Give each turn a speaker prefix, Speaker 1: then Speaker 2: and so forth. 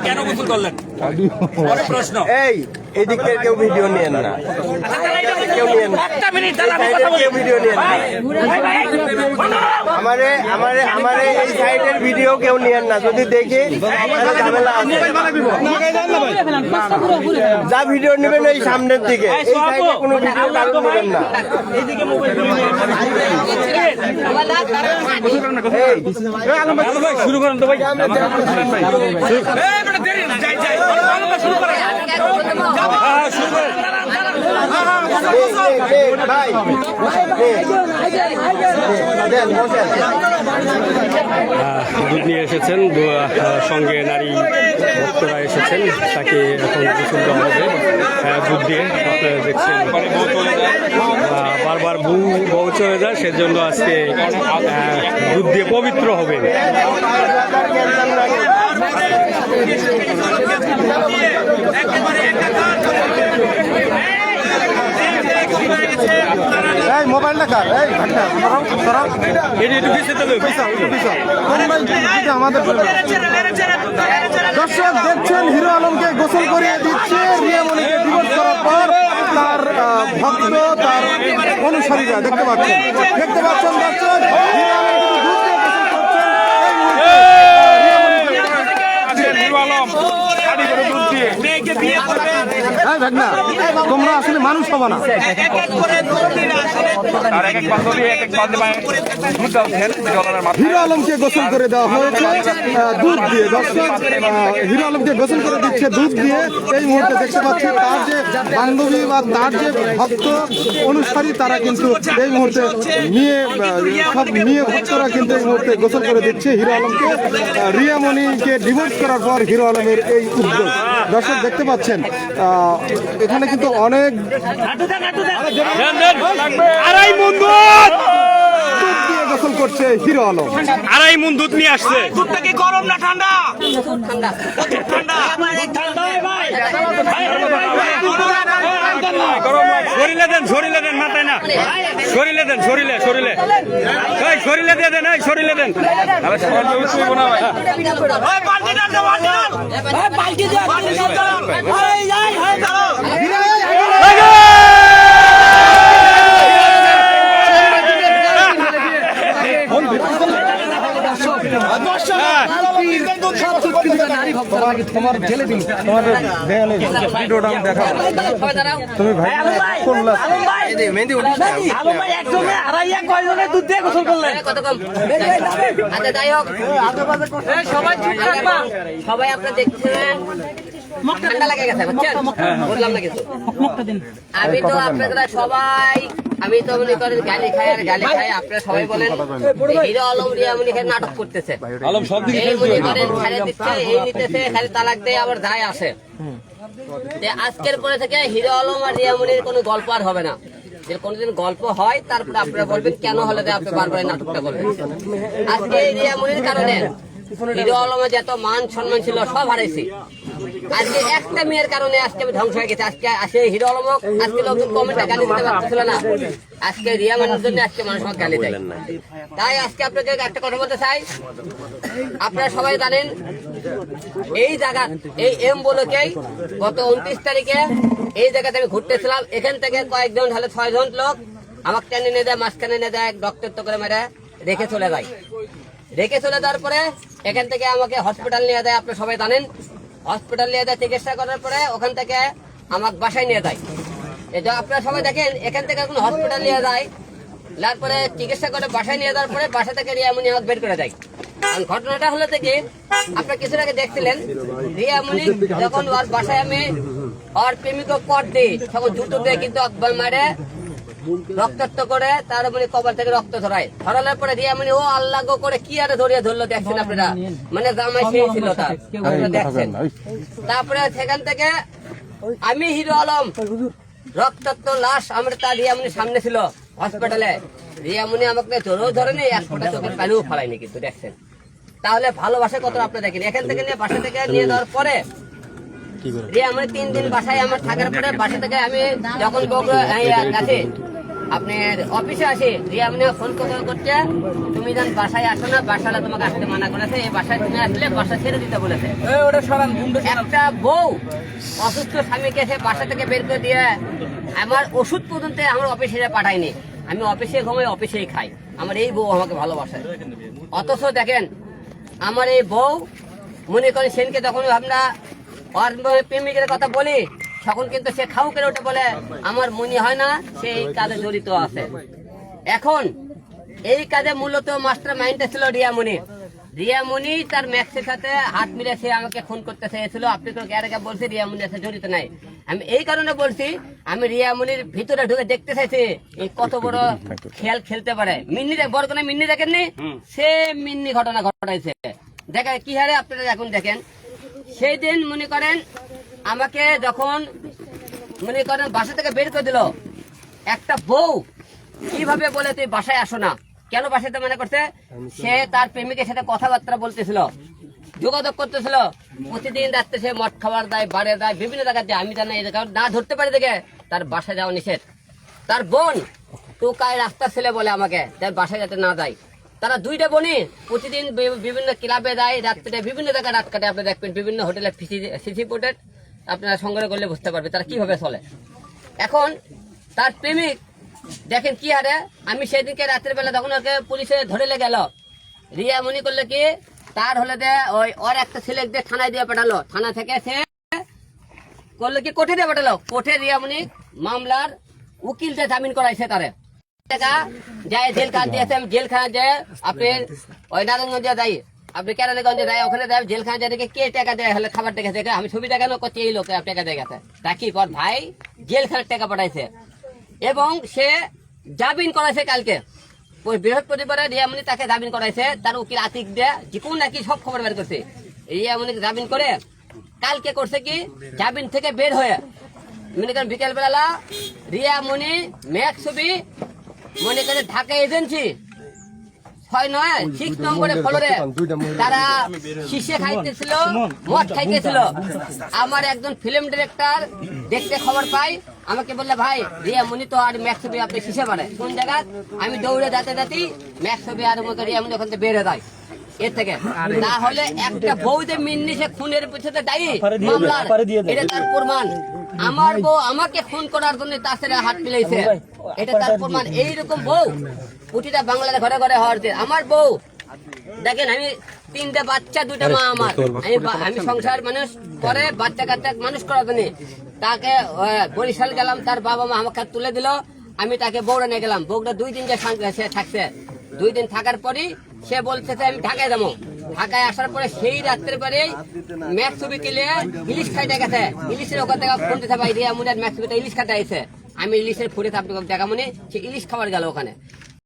Speaker 1: কেন গোসল করলেন? প্রশ্ন
Speaker 2: এদিকে কেউ ভিডিও নিয়েন না, কেউ নিয়েন না, কেউ ভিডিও নিয়েন না। আমারে এই সাইডের ভিডিও কেউ নিয়েন না, যদি দেখি ঝামেলা আছে। যা ভিডিও নেবেন এই সামনের দিকে, এই সাইডে কোনো ভিডিও কারণ নেবেন না।
Speaker 1: শুরু করেন তো ভাই।
Speaker 3: দুধ নিয়ে এসেছেন, সঙ্গে নারী ভক্তরা এসেছেন, তাকে এখন গোসল দেওয়া হবে দুধ দিয়ে। আপনারা দেখছেন বারবার বউ চলে যায়, সেজন্য আজকে দুধ দিয়ে পবিত্র হবেন।
Speaker 2: মোবাইলটা কার? আমাদের দর্শক দেখছেন, হিরো আলমকে গোসল করিয়ে দিচ্ছে রিয়ামণিকে ডিভোর্স করার পর তার ভক্ত, তার অনুসারীরা দেখতে পাচ্ছেন দর্শক, হিরো আলম কিন্তু দুধ দিয়ে গোসল করছেন এই মুহূর্তে। তোমরা আসলে মানুষ হবা না। হিরো আলমকে গোসল করে দেওয়া হয়েছে দুধ দিয়ে। দর্শক, হিরো আলমকে গোসল করে দিচ্ছে দুধ দিয়ে। এই মুহূর্তে দেখতে পাচ্ছি তার যে বান্ধবী বা তার যে ভক্ত অনুসারী, তারা কিন্তু এই মুহূর্তে মেয়ে ভক্তরা কিন্তু এই মুহূর্তে গোসল করে দিচ্ছে হিরো আলমকে। রিয়ামণিকে ডিভোর্স করার পর হিরো আলমের এই উদ্যোগ। দর্শক দেখতে পাচ্ছেন এখানে কিন্তু অনেক
Speaker 1: আড়াই মন দুধ
Speaker 2: দিয়ে গোসল করছে হিরো আলম।
Speaker 1: আড়াই মন দুধ নিয়ে আসছে। দুধটা কি গরম না ঠান্ডা? শরীরে দেন, মাথায় না, শরীরে দেন, শরীরে দিয়ে দেন, শরীরে দেন।
Speaker 2: তুমি ভাই
Speaker 4: সবাই আপনার দেখছেন ঠান্ডা লাগে গেছে, বুঝছেন? বললাম না কিছু। আমি তো আপনারা সবাই, আমি তো মনে করেন গালি খাই আর গালি খাই। আপনারা সবাই বলেন হিরো আলম রিয়ামণি খালি নাটক করতেছে, এই মনে করেন ছাড়ে দিচ্ছে, এই নিতেছে, খালি তালাক দেয়, আবার যায় আসে। আজকের পরে থেকে হিরো আলম আর রিয়ামণির কোনো গল্প আর হবে না। যে কোনদিন গল্প হয় তারপরে আপনারা বলবেন কেন হলে আপনি বারবার নাটকটা বলবেন। আজকে এই রিয়ামণির কারণে হিরো আলমের যত মান সম্মান ছিল সব হারাইছি। আজকে একটা মেয়ের কারণে আজকে আমি ধ্বংস হয়ে গেছে। আজকে আসে হিরো আলম, আজকে লোকজন কমেন্টে গালি দিতে পারতেছিল না, আজকে রিয়ামণির জন্য আজকে মানুষ আমাকে গালি দেয়। তাই আজকে আপনাকে একটা কথা বলতে চাই, আপনারা সবাই জানেন এই জায়গা, এই এম বলকেই গত 29 তারিখে এই জায়গাতে আমি ঘুরতেছিলাম। এখান থেকে কয়েকজন হলে 6 জন লোক আমাকে টেনে নিয়ে যায়, মাঝখানে নিয়ে যায়, ডক্টর করে মেরে রেখে চলে যায়। রেখে চলে যাওয়ার পরে এখান থেকে আমাকে হসপিটাল নিয়ে যায়। আপনারা সবাই জানেন, হসপিটাল নিয়ে যায়, চিকিৎসা করার পরে ওখান থেকে আমাকে বাসায় নিয়ে যায়। আপনারা সবাই দেখেন, এখান থেকে কোনো হসপিটাল নিয়ে যায়, তারপরে চিকিৎসা করে বাসায় নিয়ে যাওয়ার পরে বাসা থেকে রিয়ামণি আমাকে বের করে দেয়। ঘটনাটা হলো থেকে আপনারা কিছুর আগে দেখছিলেন, রিয়ামণি যখন ওর বাসায় আমি ওর প্রেমিক পট দিই, তখন জুতো দিয়ে কিন্তু মারে রক্তাক্ত করে তার মানে কবর থেকে রক্ত ধরায়। ধরানোর পরে রিয়ামণি ও আল্লাহ গো করে কি আরে ধরিয়ে ধরলো দেখছেন আপনারা, মানে জামাই সেই ছিল তার, আপনারা দেখছেন। তারপরে সেখান থেকে আমি হিরো আলম রক্তাক্ত লাশ আমরা তার রিয়ামণির সামনে ছিল হসপিটালে। রিয়ামণি আমাকে জোরেও ধরেনি, এক ফোঁটা চোখের পানিও ফেলাইনি, কিন্তু দেখছেন। তাহলে ভালোবাসা কত আপনারা দেখেন। এখান থেকে নিয়ে বাসা থেকে নিয়ে যাওয়ার পরে রিয়ামণি 3 দিন বাসায় আমার থাকার পরে বাসা থেকে আমি যখন গেছি আপনার অফিসে আসে রিয়ামনি ফোন করছে তুমি যেন বাসায় আসো না, বাসাটা তোমাকে আসতে মানা করেছে, এই বাসায় তুমি আসলে বাসা ছেড়ে দিতে বলেছে। একটা বউ অসুস্থ স্বামীকে সে বাসা থেকে বের করে দিয়ে আমার ওষুধ পর্যন্ত আমার অফিসে পাঠায়নি। আমি অফিসে ঘুমাই, অফিসেই খাই। আমার এই বউ আমাকে ভালোবাসে। অথচ দেখেন আমার এই বউ মনে করেন সেনকে যখন আমরা ওর প্রেমিকের কথা বলি তখন কিন্তু সে খাও করে ওঠে বলে আমার মনে হয় না সে এই কাজে জড়িত আছে। এখন এই কাজে মূলত মাস্টার মাইন্ডটা ছিল রিয়ামণি। রিয়ামণি তার ম্যাক্সের সাথে হাত মিলে সে আমাকে ফোন করতে চেয়েছিল। আপনি তো গ্যারেগা বলছি রিয়ামণি আছে জড়িত নাই। আমি এই কারণে বলছি আমি রিয়ামণির ভিতরে ঢুকে দেখতে চাইছি এই কত বড় খেল খেলতে পারে। মিন্নি বড় কোনো মিন্নি দেখেননি, সে মিন্নি ঘটনা ঘটাইছে। দেখেন কি হারে আপনারা এখন দেখেন সেই দিন মনে করেন আমাকে যখন মনে করেন বাসা থেকে বের করে দিল, একটা বউ কিভাবে বলে তুই বাসায় আসো না, কেন বাসাতে মনে করছে সে তার প্রেমিকের সাথে কথাবার্তা বলতেছিল, যোগাযোগ করতেছিল। প্রতিদিন রাত্রে সে মদ খাবার দেয়, বাড়ে দেয়, বিভিন্ন জায়গায় দেয়। আমি জানি না ধরতে পারি দেখে তার বাসায় যাওয়া নিষেধ। তার বোন তো কায় রাস্তার ছেলে বলে আমাকে তার বাসায় যাতে না যায়। তারা দুইটা বোনই প্রতিদিন বিভিন্ন ক্লাবে যায়, রাত্রে বিভিন্ন জায়গায় রাত কাটে। আপনি দেখবেন বিভিন্ন হোটেলে সিসি ফুটেজ আপনারা সংগ্রহ করলে বুঝতে পারবে তারা কিভাবে চলে। এখন তার প্রেমিক দেখেন কি হারে, আমি সেদিনকে রাত্রের বেলা যখন ওকে পুলিশে ধরে গেল, রিয়া মনে করলে কি তার হলে ওই ওর একটা ছেলে দিয়ে থানায় দিয়ে পাঠালো, থানা থেকে সে করলো কি কোর্টে দিয়ে পাঠালো। কোর্টে রিয়ামণি মামলার উকিলতে জামিন করাইছে তারে টাকা যায় জেল খানা দিয়েছে। আমি জেলখানা যায় আপনি ওই নারায়ণগঞ্জে যাই, আপনি কেরানীগঞ্জে যাই, ওখানে যাই জেলখানা যায় কে টাকা দেয় হলে খাবার টাকা দেখে আমি ছবি দেখানো করছি এই লোকে টাকা দিয়ে গেছে তাকি পর ভাই জেলখানার টাকা পাঠাইছে এবং সে জামিন করাইছে কালকে। ওই বৃহস্পতিবারে রিয়ামণি তাকে জামিন করাইছে, তার উকিল আতিক দিয়ে যে নাকি সব খবর বের করছে। রিয়ামণিকে জামিন করে কালকে করছে কি জামিন থেকে বের হয়ে মনে করেন বিকেল বেলা রিয়ামণি ম্যাক ছবি মনে করেন ঢাকা এজেন্সি 6 নম্বরে ফ্লোরে তারা শীষে খাইতেছিল, মদ খাইতেছিল। আমার একজন ফিল্ম ডিরেক্টর দেখতে খবর পাই, আমাকে বললে ভাই রিয়ামণি তো আর ম্যাক ছবি আপনি শীষে পারে কোন জায়গায়। আমি দৌড়ে যাতে ম্যাক ছবি আর মতো রিয়ামণি ওখান থেকে বের হয়ে যায় এর থেকে। তাহলে একটা বউ যে মিন্নি সে খুনের পিছনে দায়ী মামলার, এটা তার প্রমাণ। আমার বউ আমাকে খুন করার জন্য তার সাথে হাত মিলাইছে, এটা তার প্রমাণ। এইরকম বউ প্রতিটা বাংলার ঘরে ঘরে হওয়ার। আমার বউ দেখেন আমি 3টে বাচ্চা 2টা মা আমার, আমি সংসার মানুষ করে বাচ্চা কাচ্চা মানুষ করার জন্য তাকে বরিশাল গেলাম, তার বাবা মা আমাকে তুলে দিল, আমি তাকে বউরা নিয়ে গেলাম। বউটা 2 দিন যে সে থাকছে, 2 দিন থাকার পরই সে বলছে আমি ঢাকায় যাবো। ঢাকায় আসার পরে সেই রাত্রের পরে ম্যাক ছবি কিনে ইলিশ খাইতে গেছে। ইলিশের ওখান থেকে ফোন দিতে ভাই রিয়ামণি ম্যাক ছবিটা ইলিশ খাইতে আইছে। আমি ইলিশের ফুটে আপনি দেখা মনে সে ইলিশ খাবার গেল ওখানে।